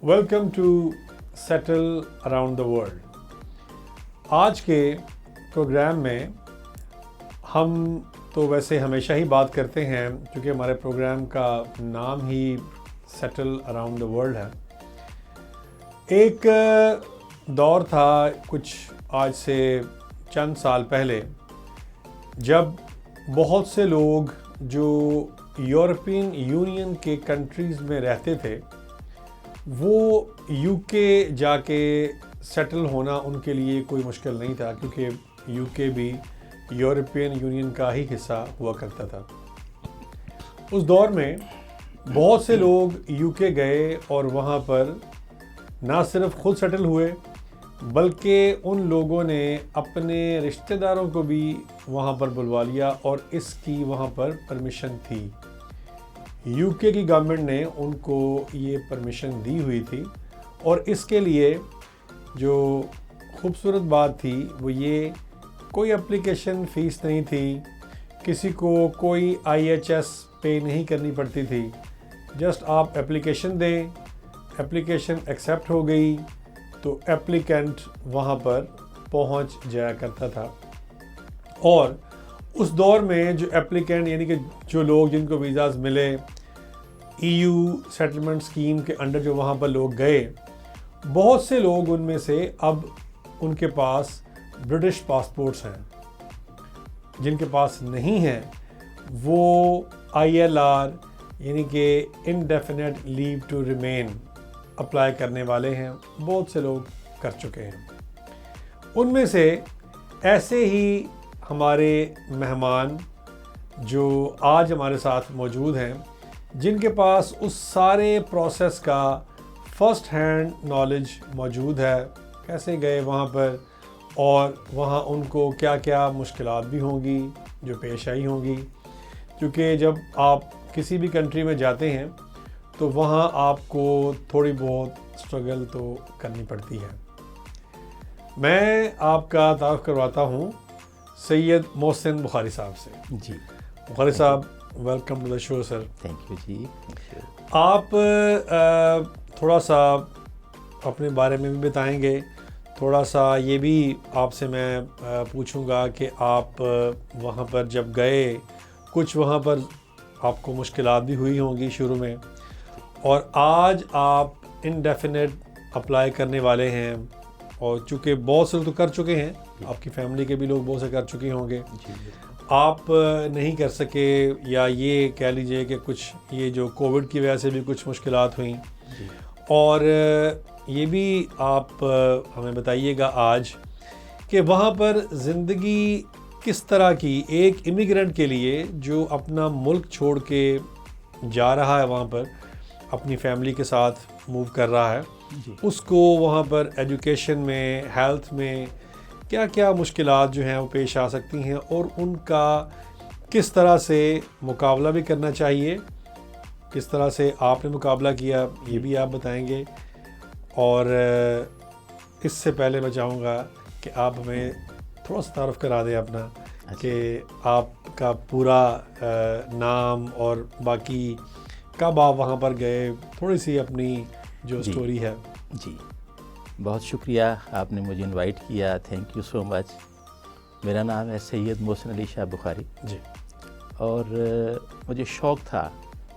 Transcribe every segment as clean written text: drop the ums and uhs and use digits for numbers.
Welcome to settle around the world. آج کے programme میں ہم تو ویسے ہمیشہ ہی بات کرتے ہیں کیونکہ ہمارے پروگرام کا نام ہی سیٹل اراؤنڈ دا ورلڈ ہے۔ ایک دور تھا کچھ آج سے چند سال پہلے جب بہت سے لوگ جو یورپین یونین کے کنٹریز میں رہتے تھے وہ یو کے جا کے سیٹل ہونا ان کے لیے کوئی مشکل نہیں تھا، کیونکہ یو کے بھی یورپین یونین کا ہی حصہ ہوا کرتا تھا۔ اس دور میں بہت سے لوگ یو کے گئے اور وہاں پر نہ صرف خود سیٹل ہوئے بلکہ ان لوگوں نے اپنے رشتہ داروں کو بھی وہاں پر بلوا لیا، اور اس کی وہاں پر پرمیشن تھی۔ یو کے کی گورنمنٹ نے ان کو یہ پرمیشن دی ہوئی تھی، اور اس کے لیے جو خوبصورت بات تھی وہ یہ کوئی اپلیکیشن فیس نہیں تھی، کسی کو کوئی IHS پے نہیں کرنی پڑتی تھی۔ جسٹ آپ اپلیکیشن دیں، اپلیکیشن ایکسیپٹ ہو گئی تو اپلیکینٹ وہاں پر پہنچ جایا کرتا تھا۔ اور اس دور میں جو اپلیکینٹ یعنی کہ جو لوگ جن کو ویزاز ملے EU سیٹلمنٹ اسکیم کے انڈر جو وہاں پر لوگ گئے، بہت سے لوگ ان میں سے اب ان کے پاس برٹش پاسپورٹس ہیں۔ جن کے پاس نہیں ہیں وہ ILR یعنی کہ indefinite leave to remain apply کرنے والے ہیں، بہت سے لوگ کر چکے ہیں۔ ان میں سے ایسے ہی ہمارے مہمان جو آج ہمارے ساتھ موجود ہیں، جن کے پاس اس سارے پروسیس کا فرسٹ ہینڈ نالج موجود ہے، کیسے گئے وہاں پر اور وہاں ان کو کیا کیا مشکلات بھی ہوں گی جو پیش آئی ہوں گی، کیونکہ جب آپ کسی بھی کنٹری میں جاتے ہیں تو وہاں آپ کو تھوڑی بہت اسٹرگل تو کرنی پڑتی ہے۔ میں آپ کا تعارف کرواتا ہوں سید محسن بخاری صاحب سے۔ جی بخاری صاحب، welcome to the show sir. Thank you جی۔ آپ تھوڑا سا اپنے بارے میں بھی بتائیں گے، تھوڑا سا یہ بھی آپ سے میں پوچھوں گا کہ آپ وہاں پر جب گئے کچھ وہاں پر آپ کو مشکلات بھی ہوئی ہوں گی شروع میں، اور آج آپ انڈیفینٹ اپلائی کرنے والے ہیں، اور چونکہ بہت سے تو کر چکے ہیں، آپ کی فیملی کے بھی لوگ بہت سے کر چکے ہوں گے، آپ نہیں کر سکے، یا یہ کہہ لیجئے کہ کچھ یہ جو کووڈ کی وجہ سے بھی کچھ مشکلات ہوئیں، اور یہ بھی آپ ہمیں بتائیے گا آج کہ وہاں پر زندگی کس طرح کی ایک امیگرینٹ کے لیے جو اپنا ملک چھوڑ کے جا رہا ہے، وہاں پر اپنی فیملی کے ساتھ موو کر رہا ہے، اس کو وہاں پر ایجوکیشن میں، ہیلتھ میں کیا کیا مشکلات جو ہیں وہ پیش آ سکتی ہیں، اور ان کا کس طرح سے مقابلہ بھی کرنا چاہیے، کس طرح سے آپ نے مقابلہ کیا یہ بھی آپ بتائیں گے۔ اور اس سے پہلے میں چاہوں گا کہ آپ ہمیں تھوڑا سا تعارف کرا دیں اپنا، کہ آپ کا پورا نام اور باقی کب آپ وہاں پر گئے، تھوڑی سی اپنی جو سٹوری ہے۔ جی بہت شکریہ، آپ نے مجھے انوائٹ کیا، تھینک یو سو مچ۔ میرا نام ہے سید محسن علی شاہ بخاری جی، اور مجھے شوق تھا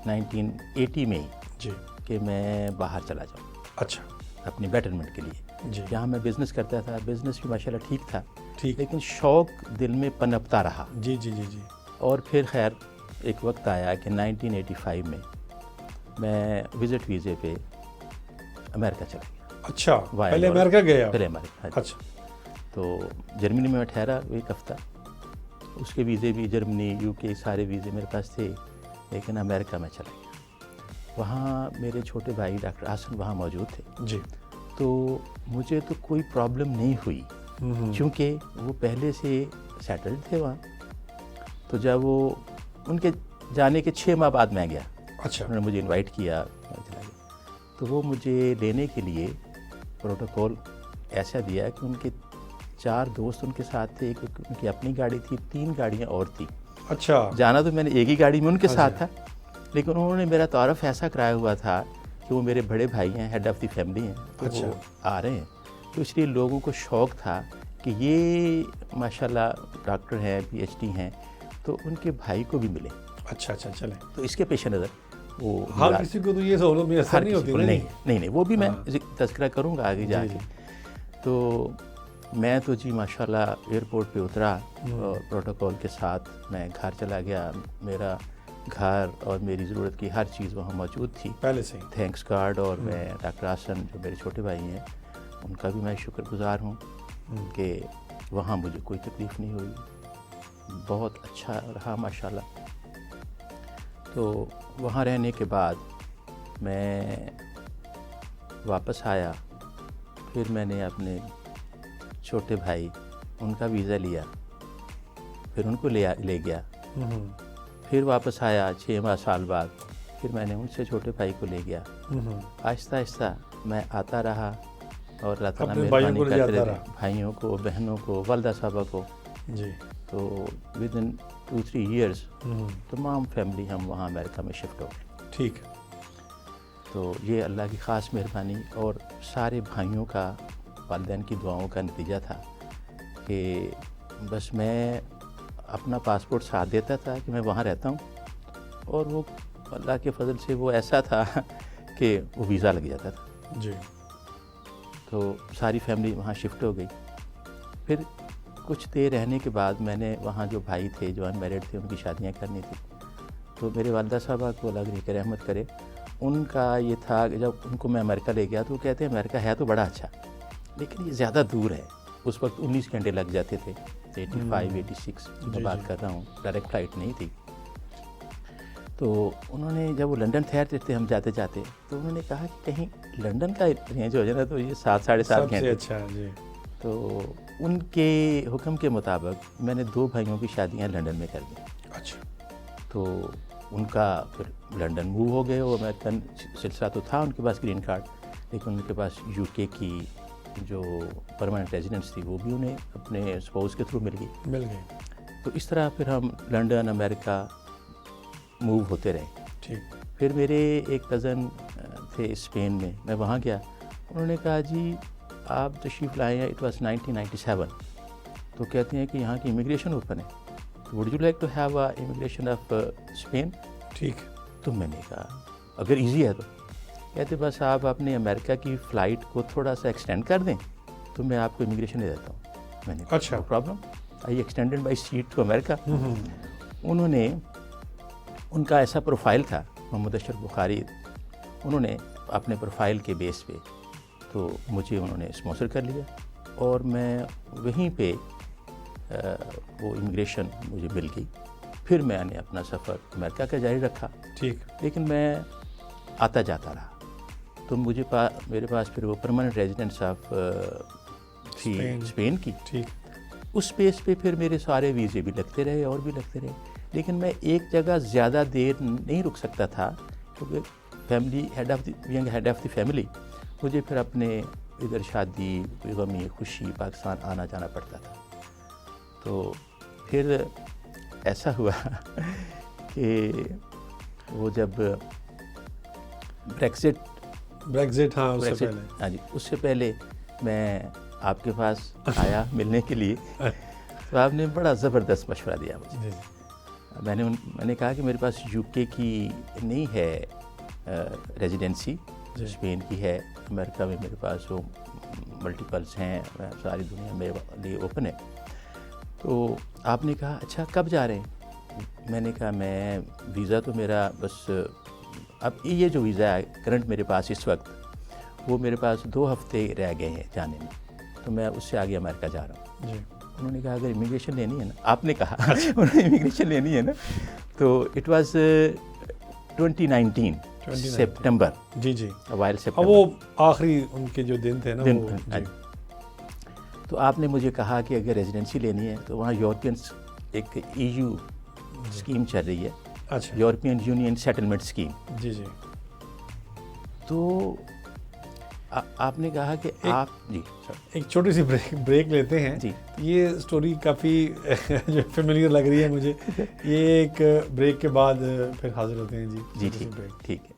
1980 میں جی کہ میں باہر چلا جاؤں، اچھا، اپنی بیٹرمنٹ کے لیے۔ جی، جہاں میں بزنس کرتا تھا، بزنس بھی ماشاءاللہ ٹھیک تھا، ٹھیک، لیکن شوق دل میں پنپتا رہا۔ جی جی جی جی، اور پھر خیر ایک وقت آیا کہ 1985 میں میں وزٹ ویزے پہ امریکہ چلا گیا۔ اچھا، پہلے امریکہ گئے آپ؟ پہلے امریکہ، اچھا، تو جرمنی میں ٹھہرا ایک ہفتہ، اس کے ویزے بھی جرمنی یو کے سارے ویزے میرے پاس تھے، لیکن امریکہ میں چلا گیا۔ وہاں میرے چھوٹے بھائی ڈاکٹر حسن وہاں موجود تھے، جی، تو مجھے تو کوئی پرابلم نہیں ہوئی کیونکہ وہ پہلے سے سیٹلڈ تھے وہاں۔ تو جب وہ ان کے جانے کے 6 ماہ بعد میں گیا، اچھا، انہوں نے مجھے انوائٹ کیا، میں چلا گیا۔ تو وہ مجھے لینے کے لیے پروٹوکول ایسا دیا کہ ان کے 4 دوست ان کے ساتھ تھے، ایک ان کی اپنی گاڑی تھی، 3 گاڑیاں اور تھیں۔ اچھا، جانا تو میں نے ایک ہی گاڑی میں ان کے ساتھ تھا، لیکن انہوں نے میرا تعارف ایسا کرایا ہوا تھا کہ وہ میرے بڑے بھائی ہیں, ہیڈ آف دی فیملی ہیں, تو اچھا. وہ آ رہے ہیں. تو اس لیے لوگوں کو شوق تھا کہ یہ ماشاءاللہ ڈاکٹر ہیں, پی ایچ ڈی ہیں, تو ان کے بھائی کو بھی ملے. اچھا چلیں. تو اس کے پیش نظر وہ ہر کسی کو تو یہ سہولت میسر نہیں ہوتی. نہیں, وہ بھی میں تذکرہ کروں گا آگے جا کے. تو میں تو جی ماشاءاللہ ایئرپورٹ پہ اترا اور پروٹوکول کے ساتھ میں گھر چلا گیا. میرا گھر اور میری ضرورت کی ہر چیز وہاں موجود تھی پہلے سے. Thanks card. اور میں ڈاکٹر حسن جو میرے چھوٹے بھائی ہیں ان کا بھی میں شکر گزار ہوں کہ وہاں مجھے کوئی تکلیف نہیں ہوئی, بہت اچھا رہا ماشاءاللہ. تو وہاں رہنے کے بعد میں واپس آیا. پھر میں نے اپنے چھوٹے بھائی ان کا ویزا لیا, پھر ان کو لے گیا. پھر واپس آیا 6 سال بعد, پھر میں نے ان سے چھوٹے بھائی کو لے گیا. آہستہ آہستہ میں آتا رہا اور اللہ تعالیٰ مہربانی کرتے رہے, بھائیوں کو, بہنوں کو, والدہ صاحبہ کو. جی. تو ود ان 2-3 ایئرس تمام فیملی ہم وہاں امریکہ میں شفٹ ہو گئے. ٹھیک. تو یہ اللہ کی خاص مہربانی اور سارے بھائیوں کا, والدین کی دعاؤں کا نتیجہ تھا کہ بس میں اپنا پاسپورٹ ساتھ دیتا تھا کہ میں وہاں رہتا ہوں, اور وہ اللہ کے فضل سے وہ ایسا تھا کہ وہ ویزا لگ جاتا تھا. جی. تو ساری فیملی وہاں شفٹ ہو گئی. پھر کچھ دیر رہنے کے بعد میں نے وہاں جو بھائی تھے جو ان میرڈ تھے ان کی شادیاں کرنی تھی. تو میرے والدہ صاحبہ کو اللہ کی رحمت کرے, ان کا یہ تھا کہ جب ان کو میں امریکہ لے گیا تو وہ کہتے ہیں امریکہ ہے تو بڑا اچھا لیکن یہ زیادہ دور ہے. اس وقت 19 گھنٹے لگ جاتے تھے, 85-86 میں بات کر رہا ہوں, ڈائریکٹ فلائٹ نہیں تھی. تو انہوں نے جب وہ لنڈن ٹھہرتے تھے ہم جاتے جاتے, تو انہوں نے کہا کہ کہیں لنڈن کا رینج ہو جائے نا تو یہ 7-7.5 گھنٹے. اچھا. جی. تو ان کے حکم کے مطابق میں نے 2 بھائیوں کی شادیاں لنڈن میں کر دیں. اچھا. تو ان کا پھر لنڈن موو ہو گئے. وہ امریکن سلسلہ تو تھا ان کے پاس گرین کارڈ, لیکن ان کے پاس یو کے کی جو پرماننٹ ریزیڈنس تھی وہ بھی انہیں اپنے اسپاؤس کے تھرو مل گئی. تو اس طرح پھر ہم لنڈن, امریکہ موو ہوتے رہے. ٹھیک. پھر میرے ایک کزن تھے اسپین میں, میں وہاں گیا. انہوں نے کہا جی آپ تشریف لائے ہیں, اٹ واز 1997. تو کہتے ہیں کہ یہاں کی امیگریشن اوپن ہے, تو would you like to have a immigration of Spain. ٹھیک. تو میں نے کہا اگر ایزی ہے تو. کہتے بس آپ اپنے امریکہ کی فلائٹ کو تھوڑا سا ایکسٹینڈ کر دیں تو میں آپ کو امیگریشن دے دیتا ہوں. میں نے کہا اچھا, no problem, I extended my seat to America. انہوں نے, ان کا ایسا پروفائل تھا, محمد اشرف بخاری, انہوں نے اپنے پروفائل کے بیس پہ تو مجھے انہوں نے اسپانسر کر لیا, اور میں وہیں پہ وہ امیگریشن مجھے مل گئی. پھر میں نے اپنا سفر امریکہ کا جاری رکھا. ٹھیک. لیکن میں آتا جاتا رہا, تو مجھے میرے پاس پھر وہ پرماننٹ ریزیڈنس آف تھی اسپین کی. ٹھیک. اس بیس پہ پھر میرے سارے ویزے بھی لگتے رہے اور بھی لگتے رہے. لیکن میں ایک جگہ زیادہ دیر نہیں رک سکتا تھا کیونکہ family head of the family, مجھے پھر اپنے ادھر شادی, غمی, خوشی, پاکستان آنا جانا پڑتا تھا. تو پھر ایسا ہوا کہ وہ جب بریگزٹ ہاں جی, اس سے پہلے میں آپ کے پاس آیا ملنے کے لیے. تو آپ نے بڑا زبردست مشورہ دیا مجھے. میں نے کہا کہ میرے پاس یو کے کی نہیں ہے ریزیڈنسی, اسپین کی ہے. امریکہ میں میرے پاس وہ ملٹیپلس ہیں, ساری دنیا میرے لیے اوپن ہے. تو آپ نے کہا اچھا کب جا رہے ہیں. میں نے کہا میں ویزا تو میرا بس اب یہ جو ویزا ہے کرنٹ میرے پاس اس وقت, وہ میرے پاس 2 ہفتے رہ گئے ہیں جانے میں, تو میں اس سے آگے امریکہ جا رہا ہوں. جی. انہوں نے کہا اگر امیگریشن لینی ہے نا, آپ نے کہا امیگریشن لینی ہے نا, تو اٹ واز 2019 سپٹمبر. جی جی, اوائل سپٹمبر, وہ آخری ان کے جو دن تھے نا وہ. تو آپ نے مجھے کہا کہ اگر ریزیڈنسی لینی ہے تو وہاں یورپینس ایک EU اسکیم چل رہی ہے. اچھا. European Union settlement scheme. جی جی. تو آپ نے کہا کہ آپ جی ایک چھوٹی سی بریک لیتے ہیں. جی. یہ اسٹوری کافی جو فیملیئر لگ رہی ہے مجھے. یہ ایک بریک کے بعد پھر حاضر ہوتے ہیں. جی جی ٹھیک ہے.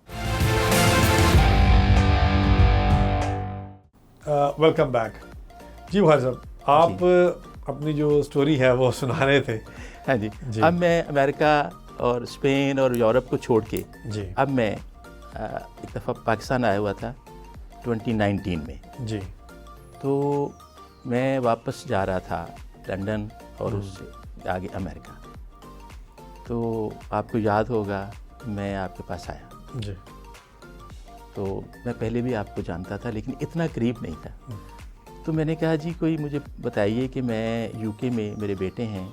Welcome back. جی بھائی صاحب, آپ اپنی جو اسٹوری ہے وہ سنا رہے تھے. ہاں جی. اب میں امریکہ اور اسپین اور یورپ کو چھوڑ کے جی اب میں ایک دفعہ پاکستان آیا ہوا تھا 2019 میں. جی. تو میں واپس جا رہا تھا لنڈن اور اس سے آگے امریکہ. تو آپ کو یاد ہوگا میں آپ کے پاس آیا. جی. تو میں پہلے بھی آپ کو جانتا تھا لیکن اتنا قریب نہیں تھا. تو میں نے کہا جی کوئی مجھے بتائیے کہ میں یو کے میں میرے بیٹے ہیں,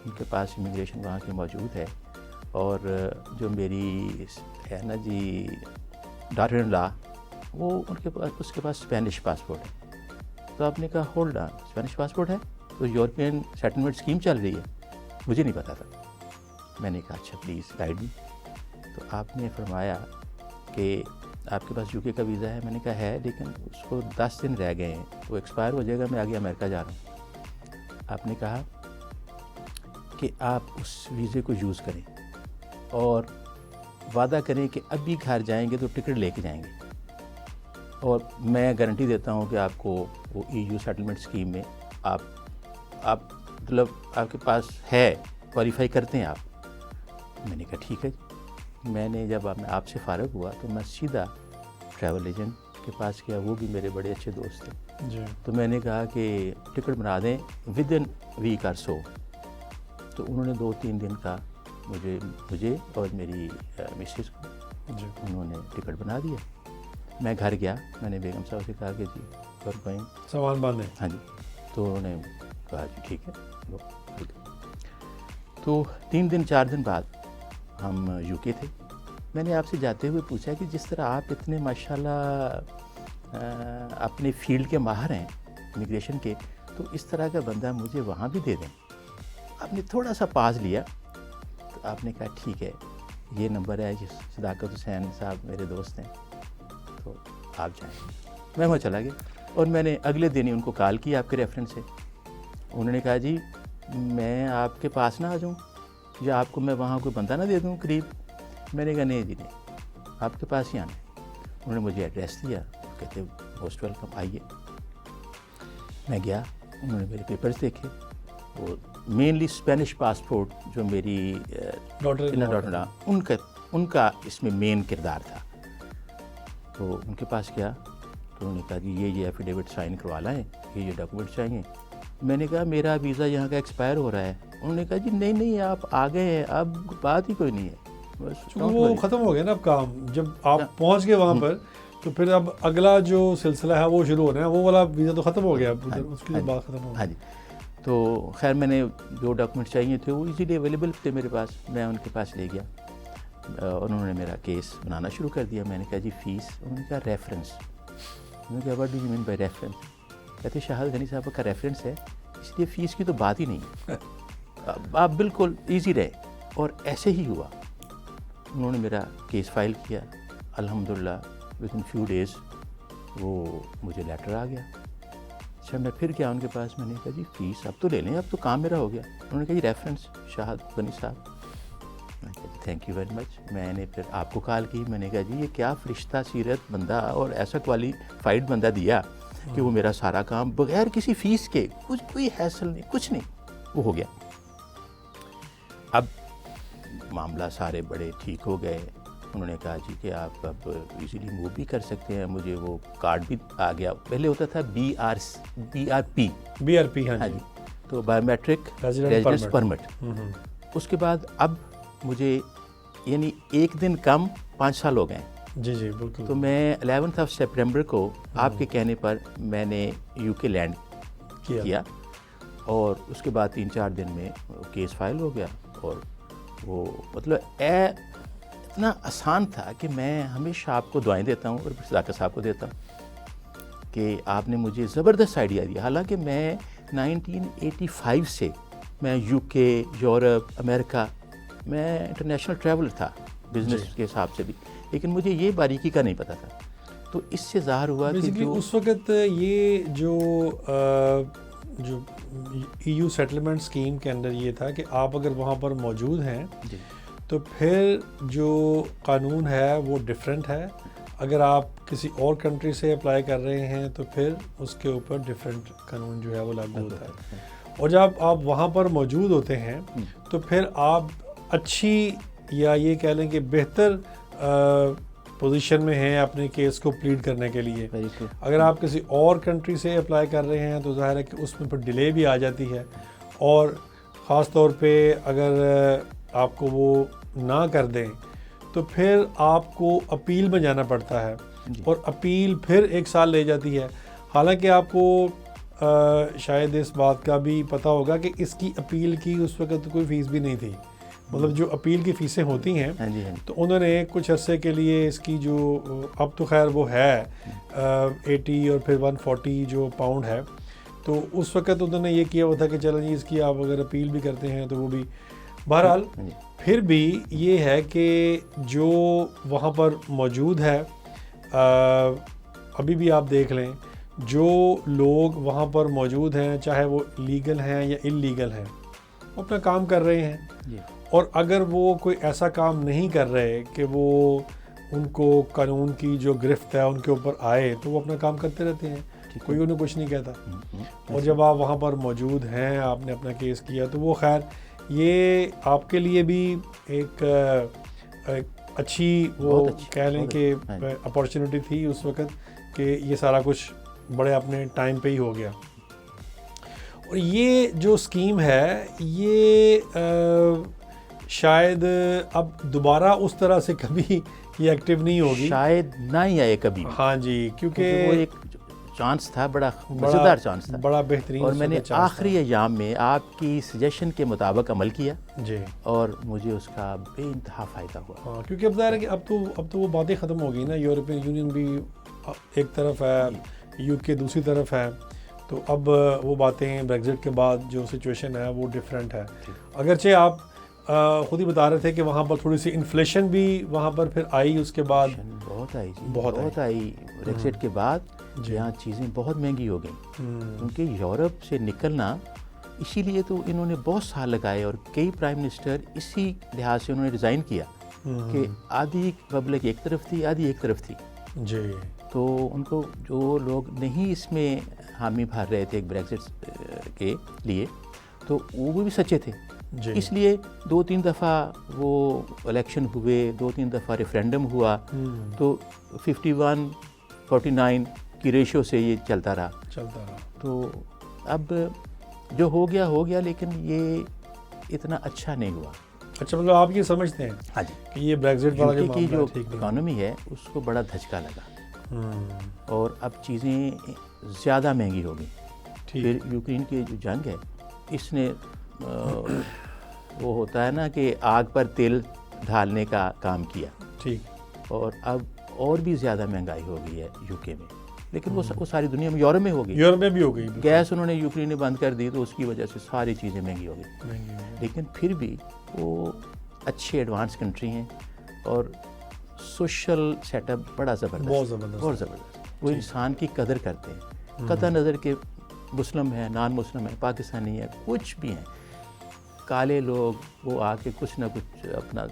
ان کے پاس امیگریشن وہاں کی موجود ہے, اور جو میری ہے نا جی ڈاٹر ان لا وہ ان کے پاس اس کے پاس اسپینش پاسپورٹ ہے. تو آپ نے کہا ہولڈ آن, اسپینش پاسپورٹ ہے تو یورپین سیٹلمنٹ اسکیم چل رہی ہے. مجھے نہیں پتا تھا. میں نے کہا اچھا پلیز گائیڈ می. تو آپ نے فرمایا کہ آپ کے پاس یو کے کا ویزا ہے. میں نے کہا ہے لیکن اس کو 10 دن رہ گئے ہیں, وہ ایکسپائر ہو جائے گا, میں آگے امریکہ جا رہا ہوں. آپ نے کہا کہ آپ اس ویزے کو یوز کریں اور وعدہ کریں کہ ابھی گھر جائیں گے تو ٹکٹ لے کے جائیں گے, اور میں گارنٹی دیتا ہوں کہ آپ کو وہ ای یو سیٹلمنٹ اسکیم میں آپ مطلب آپ کے پاس ہے, کوالیفائی کرتے ہیں آپ. میں نے کہا ٹھیک ہے. میں نے جب میں آپ سے فارغ ہوا تو میں سیدھا ٹریول ایجنٹ کے پاس گیا, وہ بھی میرے بڑے اچھے دوست تھے. جی. تو میں نے کہا کہ ٹکٹ بنا دیں ود ان ویک اور سو. تو انہوں نے 2-3 دن کا مجھے اور میری مسز کو جی. انہوں نے ٹکٹ بنا دیا. میں گھر گیا, میں نے بیگم صاحب سے کہا کہ جی اور گوئنگ سامان باندھیں. ہاں جی. تو انہوں نے کہا جی ٹھیک ہے. تو 3 دن 4 دن بعد ہم یو کے تھے. میں نے آپ سے جاتے ہوئے پوچھا کہ جس طرح آپ اتنے ماشاءاللہ اپنے فیلڈ کے ماہر ہیں امیگریشن کے, تو اس طرح کا بندہ مجھے وہاں بھی دے دیں. آپ نے تھوڑا سا پاز لیا. تو آپ نے کہا ٹھیک ہے, یہ نمبر ہے, صداقت حسین صاحب میرے دوست ہیں, تو آپ جائیں. میں وہاں چلا گیا اور میں نے اگلے دن ہی ان کو کال کی آپ کے ریفرنس سے. انہوں نے کہا جی میں آپ کے پاس نہ آ جاؤں یا آپ کو میں وہاں کوئی بندہ نہ دے دوں قریب. میں نے کہا نہیں جی نہیں, آپ کے پاس ہی آنا ہے. انہوں نے مجھے ایڈریس دیا, کہتے موسٹ ویلکم آئیے. میں گیا, انہوں نے میرے پیپرز دیکھے. وہ مینلی اسپینش پاسپورٹ جو میری ڈاٹر ان کا اس میں مین کردار تھا. تو ان کے پاس گیا تو انہوں نے کہا جی یہ ایفیڈیوٹ سائن کروا لائیں, یہ ڈاکومنٹ چاہیے. میں نے کہا میرا ویزا یہاں کا ایکسپائر ہو رہا ہے. انہوں نے کہا جی نہیں آپ آ گئے ہیں, اب بات ہی کوئی نہیں ہے, بس وہ ختم ہو گیا نا اب کام. جب آپ پہنچ گئے وہاں پر تو پھر اب اگلا جو سلسلہ ہے وہ شروع ہونا ہے. وہ والا ویزا تو ختم ہو گیا, اس کی بات ختم ہو گئی. ہاں جی. تو خیر میں نے جو ڈاکومنٹ چاہیے تھے وہ ایزیلی اویلیبل تھے میرے پاس. میں ان کے پاس لے گیا اور انہوں نے میرا کیس بنانا شروع کر دیا. میں نے کہا جی فیس. انہوں نے کہا ریفرنس. انہوں نے کہا what do you mean by reference. کہتے شاہد غنی صاحب کا ریفرنس ہے اس لیے فیس کی تو بات ہی نہیں ہے, آپ بالکل ایزی رہے. اور ایسے ہی ہوا. انہوں نے میرا کیس فائل کیا. الحمدللہ ود ان فیو ڈیز وہ مجھے لیٹر آ گیا. اچھا میں پھر گیا ان کے پاس. میں نے کہا جی فیس اب تو لے لیں, اب تو کام میرا ہو گیا. انہوں نے کہا جی ریفرنس شاہد غنی صاحب. میں نے کہا جی تھینک یو ویری مچ. میں نے پھر آپ کو کال کی. میں نے کہا جی یہ کیا فرشتہ سیرت بندہ اور ایسا کوالیفائڈ بندہ دیا کہ وہ میرا سارا کام بغیر کسی فیس کے, کوئی حیصل نہیں, کچھ نہیں, وہ ہو گیا. اب معاملہ سارے بڑے ٹھیک ہو گئے. انہوں نے کہا جی کہ آپ اب ایزیلی موو بھی کر سکتے ہیں. مجھے وہ کارڈ بھی آ گیا. پہلے ہوتا تھا بی آر پی. ہاں جی. تو بایو میٹرک ریزیڈنس پرمٹ. اس کے بعد اب مجھے یعنی 1 دن کم 5 سال ہو گئے. جی جی بالکل. تو میں 11 سپٹمبر کو آپ کے کہنے پر میں نے یو کے لینڈ کیا, اور اس کے بعد 3-4 دن میں کیس فائل ہو گیا. اور وہ مطلب اتنا آسان تھا کہ میں ہمیشہ آپ کو دعائیں دیتا ہوں اور صداقت صاحب کو دیتا ہوں کہ آپ نے مجھے زبردست آئیڈیا دیا. حالانکہ میں 1985 سے میں یو کے, یورپ, امریکہ, میں انٹرنیشنل ٹریول تھا بزنس کے حساب سے بھی, لیکن مجھے یہ باریکی کا نہیں پتہ تھا. تو اس سے ظاہر ہوا کہ جو اس وقت یہ جو ای یو سیٹلمنٹ اسکیم کے اندر یہ تھا کہ آپ اگر وہاں پر موجود ہیں تو پھر جو قانون ہے وہ ڈفرینٹ ہے. اگر آپ کسی اور کنٹری سے اپلائی کر رہے ہیں تو پھر اس کے اوپر ڈفرینٹ قانون جو ہے وہ لاگو ہوتا ہے. اور جب آپ وہاں پر موجود ہوتے ہیں تو پھر آپ اچھی یا یہ کہہ لیں کہ بہتر پوزیشن میں ہیں اپنے کیس کو پلیڈ کرنے کے لیے. اگر آپ کسی اور کنٹری سے اپلائی کر رہے ہیں تو ظاہر ہے کہ اس میں پھر ڈیلے بھی آ جاتی ہے, اور خاص طور پہ اگر آپ کو وہ نہ کر دیں تو پھر آپ کو اپیل میں جانا پڑتا ہے, اور اپیل پھر 1 سال لے جاتی ہے. حالانکہ آپ کو شاید اس بات کا بھی پتہ ہوگا کہ اس کی اپیل کی اس وقت کوئی فیس بھی نہیں تھی. مطلب جو اپیل کی فیسیں ہوتی ہیں تو انہوں نے کچھ عرصے کے لیے اس کی جو اب تو خیر وہ ہے 80 اور پھر 140 جو پاؤنڈ ہے, تو اس وقت انہوں نے یہ کیا ہوا تھا کہ چلیں جی اس کی آپ اگر اپیل بھی کرتے ہیں تو وہ بھی. بہرحال پھر بھی یہ ہے کہ جو وہاں پر موجود ہے, ابھی بھی آپ دیکھ لیں جو لوگ وہاں پر موجود ہیں چاہے وہ لیگل ہیں یا انلیگل ہیں, وہ اپنا کام کر رہے ہیں. اور اگر وہ کوئی ایسا کام نہیں کر رہے کہ وہ ان کو قانون کی جو گرفت ہے ان کے اوپر آئے تو وہ اپنا کام کرتے رہتے ہیں, کوئی انہیں کچھ نہیں کہتا. اور جب آپ وہاں پر موجود ہیں, آپ نے اپنا کیس کیا, تو وہ خیر یہ آپ کے لیے بھی ایک اچھی وہ کہہ لیں کہ اپارچونیٹی تھی اس وقت کہ یہ سارا کچھ بڑے اپنے ٹائم پہ ہی ہو گیا. اور یہ جو اسکیم ہے یہ شاید اب دوبارہ اس طرح سے کبھی یہ ایکٹیو نہیں ہوگی, شاید نہ ہی آئے کبھی. ہاں جی, کیونکہ وہ ایک چانس تھا, بڑا مزیدار چانس تھا, بڑا بہترین. اور میں نے آخری ایام میں آپ کی سجیشن کے مطابق عمل کیا جی, اور مجھے اس کا بے انتہا فائدہ ہوا. ہاں, کیونکہ اب ظاہر ہے کہ اب تو وہ باتیں ختم ہو گئی نا. یورپین یونین بھی ایک طرف ہے, یو کے دوسری طرف ہے, تو اب وہ باتیں بریگزٹ کے بعد جو سچویشن ہے وہ ڈفرینٹ ہے. اگرچہ آپ خود ہی بتا رہے تھے کہ وہاں پر تھوڑی سی انفلیشن بھی وہاں پر پھر آئی, اس کے بعد بہت آئی جی, بہت آئی بریگزٹ کے بعد. یہاں چیزیں بہت مہنگی ہو گئیں, کیونکہ یورپ سے نکلنا, اسی لیے تو انہوں نے بہت سال لگائے, اور کئی پرائم منسٹر اسی لحاظ سے انہوں نے ریزائن کیا کہ آدھی پبلک ایک طرف تھی, آدھی ایک طرف تھی جی. تو ان کو جو لوگ نہیں اس میں حامی بھر رہے تھے بریگزٹ کے لیے, تو وہ بھی سچے تھے جی. اس لیے 2-3 دفعہ وہ الیکشن ہوئے, 2-3 دفعہ ریفرینڈم ہوا, تو 51-49 کی ریشو سے یہ چلتا رہا. تو اب جو ہو گیا, لیکن یہ اتنا اچھا نہیں ہوا. اچھا, مطلب آپ یہ سمجھتے ہیں ہاں جی کہ یہ بریگزٹ والا یو کے کی جو اکانومی ہے اس کو بڑا دھچکا لگا, اور اب چیزیں زیادہ مہنگی ہو گئی. پھر یوکرین کی جو جنگ ہے اس نے وہ ہوتا ہے نا کہ آگ پر تیل ڈالنے کا کام کیا, ٹھیک, اور اب اور بھی زیادہ مہنگائی ہو گئی ہے یو کے میں. لیکن وہ ساری دنیا میں, یورپ میں ہو گئی, یورپ میں بھی ہو گئی. گیس انہوں نے یوکرین نے بند کر دی تو اس کی وجہ سے ساری چیزیں مہنگی ہو گئی. لیکن پھر بھی وہ اچھے ایڈوانس کنٹری ہیں, اور سوشل سیٹ اپ بڑا زبردست, بہت زبردست. وہ انسان کی قدر کرتے ہیں, قطع نظر کے مسلم ہیں, نان مسلم ہیں, پاکستانی ہیں, کچھ بھی ہیں, کالے لوگ وہ آ کے کچھ نہ کچھ اپنا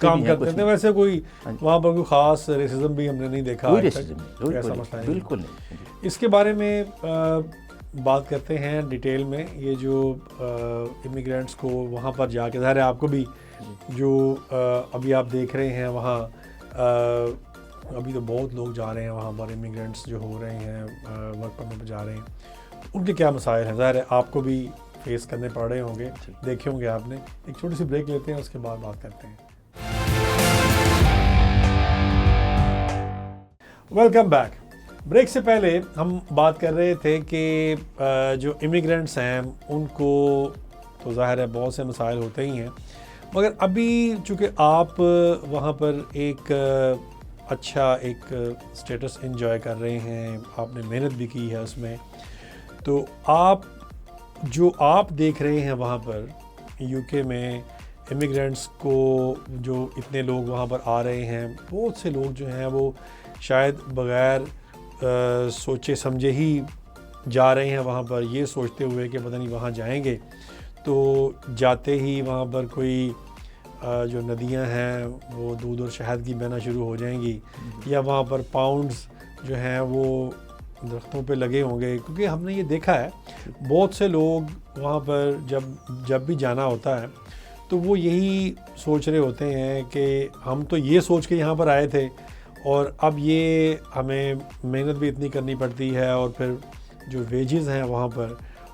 کام کرتے ہیں. ویسے کوئی وہاں پر کوئی خاص ریسزم بھی ہم نے نہیں دیکھا, بالکل نہیں. اس کے بارے میں بات کرتے ہیں ڈیٹیل میں. یہ جو امیگرینٹس کو وہاں پر جا کے, ظاہر ہے آپ کو بھی جو ابھی آپ دیکھ رہے ہیں وہاں, ابھی تو بہت لوگ جا رہے ہیں وہاں پر, امیگرینٹس جو ہو رہے ہیں ورک پرمٹ پہ جا رہے ہیں, ان کے کیا مسائل ہیں, ظاہر ہے آپ کو بھی فیس کرنے پڑ رہے ہوں گے, دیکھے ہوں گے آپ نے. ایک چھوٹی سی بریک لیتے ہیں, اس کے بعد بات کرتے ہیں. Welcome back. بریک سے پہلے ہم بات کر رہے تھے کہ جو امیگرینٹس ہیں ان کو تو ظاہر ہے بہت سے مسائل ہوتے ہی ہیں, مگر ابھی چونکہ آپ وہاں پر ایک اچھا ایک اسٹیٹس انجوائے کر رہے ہیں, آپ نے محنت بھی کی ہے اس میں, تو آپ دیکھ رہے ہیں وہاں پر یو کے میں امیگرینٹس کو, جو اتنے لوگ وہاں پر آ رہے ہیں, بہت سے لوگ جو ہیں وہ شاید بغیر سوچے سمجھے ہی جا رہے ہیں وہاں پر, یہ سوچتے ہوئے کہ پتہ نہیں وہاں جائیں گے تو جاتے ہی وہاں پر کوئی جو ندیاں ہیں وہ دودھ اور شہد کی بہنا شروع ہو جائیں گی، یا وہاں پر پاؤنڈز جو ہیں وہ درختوں پہ لگے ہوں گے. کیونکہ ہم نے یہ دیکھا ہے بہت سے لوگ وہاں پر جب بھی جانا ہوتا ہے تو وہ یہی سوچ رہے ہوتے ہیں کہ ہم تو یہ سوچ کے یہاں پر آئے تھے اور اب یہ ہمیں محنت بھی اتنی کرنی پڑتی ہے، اور پھر جو ویجز ہیں وہاں پر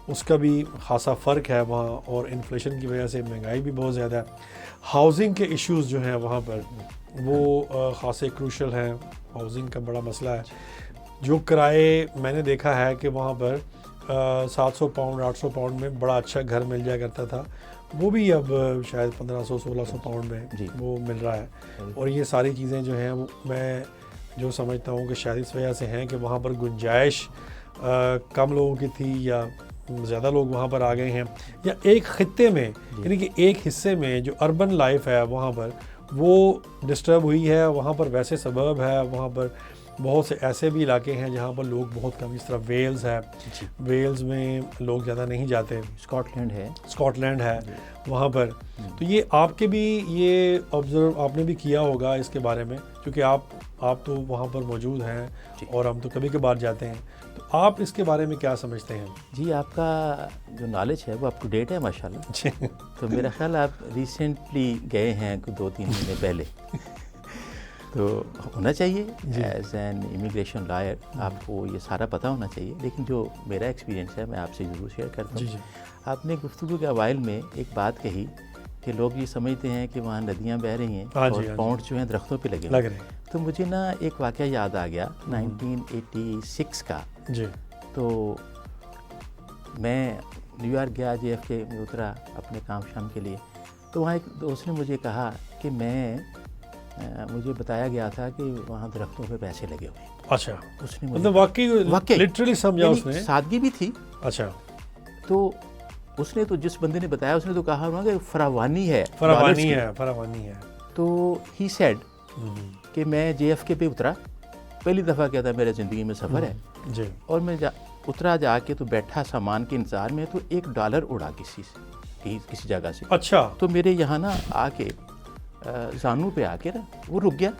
اس کا بھی خاصا فرق ہے وہاں، اور انفلیشن کی وجہ سے مہنگائی بھی بہت زیادہ ہے. ہاؤسنگ کے ایشوز جو ہیں وہاں پر وہ خاصے کروشل ہیں. ہاؤسنگ کا بڑا مسئلہ ہے. جو کرائے میں نے دیکھا ہے کہ وہاں پر 700 پاؤنڈ 800 پاؤنڈ میں بڑا اچھا گھر مل جایا کرتا تھا، وہ بھی اب شاید 1500 1600 پاؤنڈ میں وہ مل رہا ہے. اور یہ ساری چیزیں جو ہیں میں جو سمجھتا ہوں کہ شاید اس وجہ سے ہیں کہ وہاں پر گنجائش کم لوگوں کی تھی، یا زیادہ لوگ وہاں پر آ گئے ہیں، یا ایک خطے میں یعنی کہ ایک حصے میں جو اربن لائف ہے وہاں پر وہ ڈسٹرب ہوئی ہے. وہاں پر ویسے سبرب ہے، وہاں پر بہت سے ایسے بھی علاقے ہیں جہاں پر لوگ بہت کم، اس طرح ویلز ہے، ویلز میں لوگ زیادہ نہیں جاتے. اسکاٹ لینڈ ہے وہاں پر. تو یہ آپ کے بھی یہ آبزرو آپ نے بھی کیا ہوگا اس کے بارے میں، کیونکہ آپ تو وہاں پر موجود ہیں اور ہم تو کبھی کبھار جاتے ہیں. تو آپ اس کے بارے میں کیا سمجھتے ہیں؟ جی، آپ کا جو نالج ہے وہ اپ ٹو ڈیٹ ہے ماشاءاللہ. جی، تو میرا خیال آپ ریسنٹلی گئے ہیں 2-3 مہینے پہلے. تو ہونا چاہیے ایز این امیگریشن لائر آپ کو یہ سارا پتہ ہونا چاہیے. لیکن جو میرا ایکسپیرینس ہے میں آپ سے ضرور شیئر کرتا ہوں. آپ نے گفتگو کے اوائل میں ایک بات کہی کہ لوگ یہ سمجھتے ہیں کہ وہاں ندیاں بہہ رہی ہیں اور پاؤنڈ جو ہیں درختوں پہ لگے ہوئے ہیں. تو مجھے نا ایک واقعہ یاد آ گیا 1986 کا. تو میں نیو یارک گیا، JFK میں اترا اپنے کام شام کے لیے. تو وہاں ایک دوست نے مجھے کہا کہ مجھے بتایا گیا تھا کہ وہاں درختوں پہ پیسے لگے ہوئے ہیں. اچھا، اس نے مطلب واقعی لٹرلی سمجھا اس نے، سادگی بھی تھی. اچھا، تو اس نے تو جس بندے نے بتایا اس نے تو کہا کہ فراوانی ہے. تو ہی سیڈ کہ میں JFK پہ اترا، پہلی دفعہ کیا تھا میرے زندگی میں سفر ہے. اور میں اترا جا کے تو بیٹھا سامان کے انتظار میں، تو $1 اڑا کسی جگہ سے. اچھا، تو میرے یہاں نا آ کے زانو پہ آ کے نا وہ رک گیا.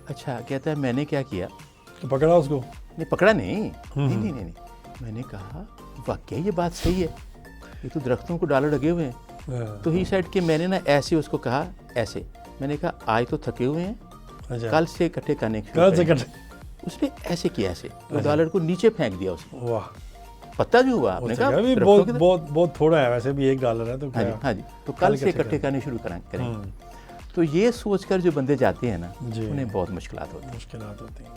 اچھا، کہتا ہے میں نے کیا کیا، پکڑا اس کو؟ نہیں پکڑا، نہیں. میں نے کہا واقعی یہ بات صحیح ہے، یہ تو درختوں کو $1 لگے ہوئے ہیں. تو ہی سیڈ کہ میں نے نا ایسے اس کو کہا، ایسے میں نے کہا آج تو تھکے ہوئے ہیں، کل سے اکٹھے کرنے کے. اس نے ایسے کیا، ایسے $1 کو نیچے پھینک دیا اس نے. واہ، پتہ جو ہوا آپ نے کہا بہت تھوڑا ہے، ویسے بھی $1 ہے. تو ہاں جی، تو کل سے اکٹھے کرنے شروع کریں. تو یہ سوچ کر جو بندے جاتے ہیں نا انہیں بہت مشکلات ہوتی ہیں.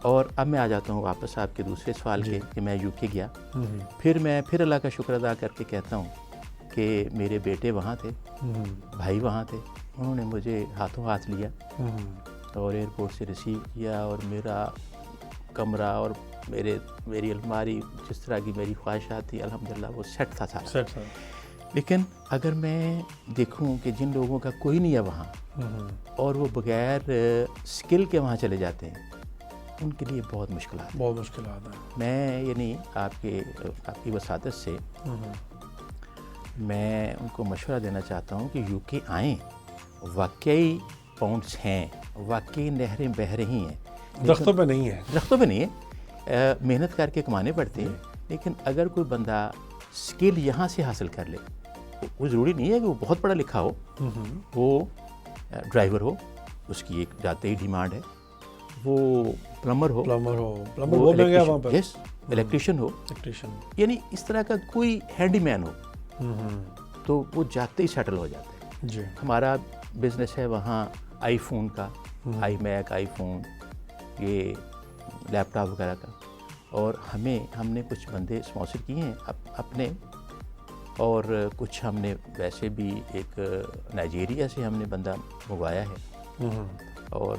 اور اب میں آ جاتا ہوں واپس آپ کے دوسرے سوال کے کہ میں UK گیا. پھر اللہ کا شکر ادا کر کے کہتا ہوں کہ میرے بیٹے وہاں تھے، بھائی وہاں تھے. انہوں نے مجھے ہاتھوں ہاتھ لیا اور ایئرپورٹ سے ریسیو کیا، اور میرا کمرہ اور میری الماری جس طرح کی میری خواہشات تھی الحمدللہ وہ سیٹ تھا سارا. لیکن اگر میں دیکھوں کہ جن لوگوں کا کوئی نہیں ہے وہاں اور وہ بغیر اسکل کے وہاں چلے جاتے ہیں، ان کے لیے بہت مشکلات ہیں. میں یعنی آپ کی وساطت سے میں ان کو مشورہ دینا چاہتا ہوں کہ UK آئیں. واقعی پاؤنڈس ہیں، واقعی نہریں بہہ رہی ہیں، درختوں پہ نہیں ہے. محنت کر کے کمانے پڑتے ہیں. لیکن اگر کوئی بندہ اسکل یہاں سے حاصل کر لے، وہ ضروری نہیں ہے کہ وہ بہت پڑھا لکھا ہو، وہ ڈرائیور ہو، اس کی ایک جاتے ہی ڈیمانڈ ہے، وہ پلمبر ہو، الیکٹریشین ہو، یعنی اس طرح کا کوئی ہینڈی مین ہو، تو وہ جاتے ہی سیٹل ہو جاتا ہے. ہمارا بزنس ہے وہاں آئی فون کا، آئی میک، آئی فون، یہ لیپ ٹاپ وغیرہ کا. اور ہم نے کچھ بندے اسپانسر کیے ہیں اپنے، اور کچھ ہم نے ویسے بھی ایک نائجیریا سے ہم نے بندہ منگوایا ہے. اور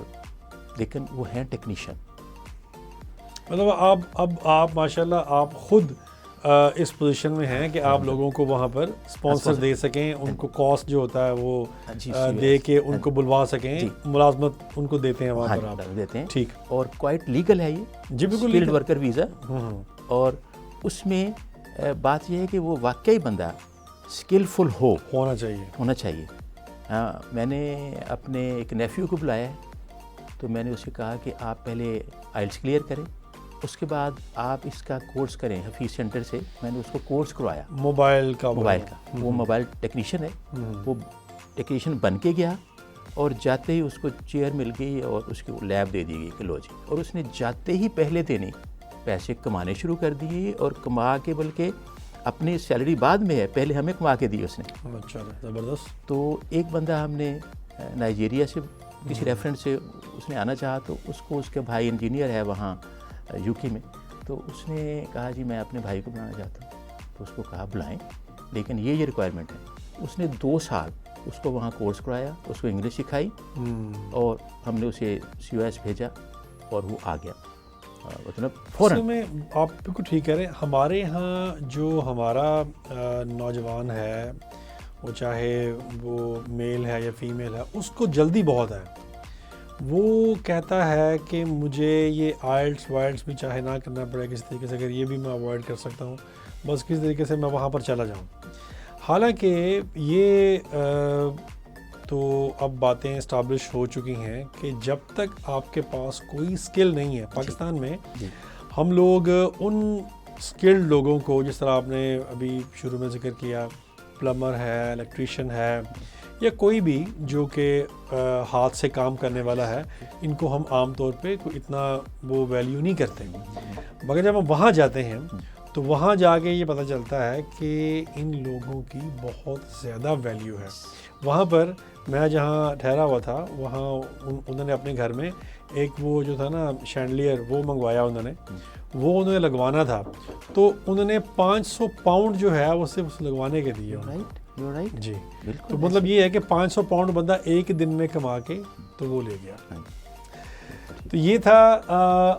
لیکن وہ ہیں ٹیکنیشین. مطلب آپ ماشاءاللہ آپ خود اس پوزیشن میں ہیں کہ آپ لوگوں کو وہاں پر اسپانسر دے سکیں، ان کو کاسٹ جو ہوتا ہے وہ دے کے ان کو بلوا سکیں، ملازمت ان کو دیتے ہیں وہاں پر آپ دیتے ہیں. ٹھیک، اور کوائٹ لیگل ہے یہ. جی بالکل، اسکلڈ ورکر ویزا. اور اس میں بات یہ ہے کہ وہ واقعی بندہ اسکلفل ہونا چاہیے. ہاں میں نے اپنے ایک نیفیو کو بلایا ہے، تو میں نے اسے کہا کہ آپ پہلے آئلٹس کلیئر کریں، اس کے بعد آپ اس کا کورس کریں حفیظ سینٹر سے. میں نے اس کو کورس کروایا موبائل کا. وہ موبائل ٹیکنیشین ہے. وہ ٹیکنیشین بن کے گیا اور جاتے ہی اس کو چیئر مل گئی اور اس کی لیب دے دی گئی کہ لو جی، اور اس نے جاتے ہی پہلے دن ہی پیسے کمانے شروع کر دیے، اور کما کے بلکہ اپنی سیلری بعد میں ہے، پہلے ہمیں کما کے دی اس نے. اچھا زبردست. تو ایک بندہ ہم نے نائجیریا سے کسی ریفرنس سے اس نے آنا چاہا، تو اس کو اس کے بھائی انجینئر ہے وہاں یو کے میں، تو اس نے کہا جی میں اپنے بھائی کو بلانا چاہتا ہوں. تو اس کو کہا بلائیں، لیکن یہ ریکوائرمنٹ ہے. اس نے 2 سال اس کو وہاں کورس کرایا، اس کو انگلش سکھائی، اور ہم نے اسے سی او ایس بھیجا اور وہ آ گیا مطلب فوراً. میں آپ بالکل ٹھیک کہہ رہے ہیں. ہمارے یہاں جو ہمارا نوجوان ہے، وہ چاہے وہ میل ہے یا فیمیل ہے، اس کو جلدی بہت ہے. وہ کہتا ہے کہ مجھے یہ آئلٹس وائلٹس بھی چاہے نہ کرنا پڑے کسی طریقے سے، اگر یہ بھی میں اوائڈ کر سکتا ہوں، بس کسی طریقے سے میں وہاں پر چلا جاؤں. حالانکہ یہ تو اب باتیں اسٹیبلش ہو چکی ہیں کہ جب تک آپ کے پاس کوئی اسکل نہیں ہے پاکستان میں، ہم لوگ ان اسکلڈ لوگوں کو، جس طرح آپ نے ابھی شروع میں ذکر کیا، پلمبر ہے، الیکٹریشین ہے، یا کوئی بھی جو کہ ہاتھ سے کام کرنے والا ہے، ان کو ہم عام طور پہ کوئی اتنا وہ ویلیو نہیں کرتے. مگر جب ہم وہاں جاتے ہیں تو وہاں جا کے یہ پتہ چلتا ہے کہ ان لوگوں کی بہت زیادہ ویلیو ہے. وہاں پر میں جہاں ٹھہرا ہوا تھا، وہاں انہوں نے اپنے گھر میں ایک وہ جو تھا نا شینڈلیئر، وہ منگوایا انہوں نے لگوانا تھا. تو انہوں نے 500 پاؤنڈ جو ہے وہ صرف لگوانے کے دیے. جی تو مطلب یہ ہے کہ 500 پاؤنڈ بندہ ایک دن میں کما کے تو وہ لے گیا. تو یہ تھا.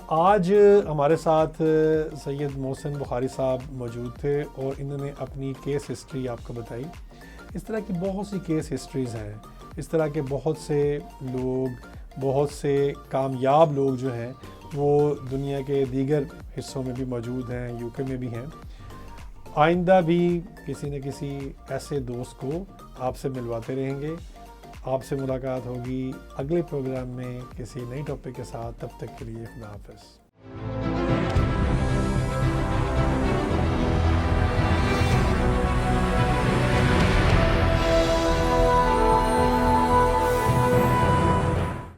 آج ہمارے ساتھ سید محسن بخاری صاحب موجود تھے، اور انہوں نے اپنی کیس ہسٹری آپ کو بتائی. اس طرح کی بہت سی کیس ہسٹریز ہیں، اس طرح کے بہت سے لوگ، بہت سے کامیاب لوگ جو ہیں وہ دنیا کے دیگر حصوں میں بھی موجود ہیں، یو کے میں بھی ہیں. آئندہ بھی کسی نہ کسی ایسے دوست کو آپ سے ملواتے رہیں گے. آپ سے ملاقات ہوگی اگلے پروگرام میں کسی نئی ٹاپک کے ساتھ. تب تک کے لیے خدا حافظ.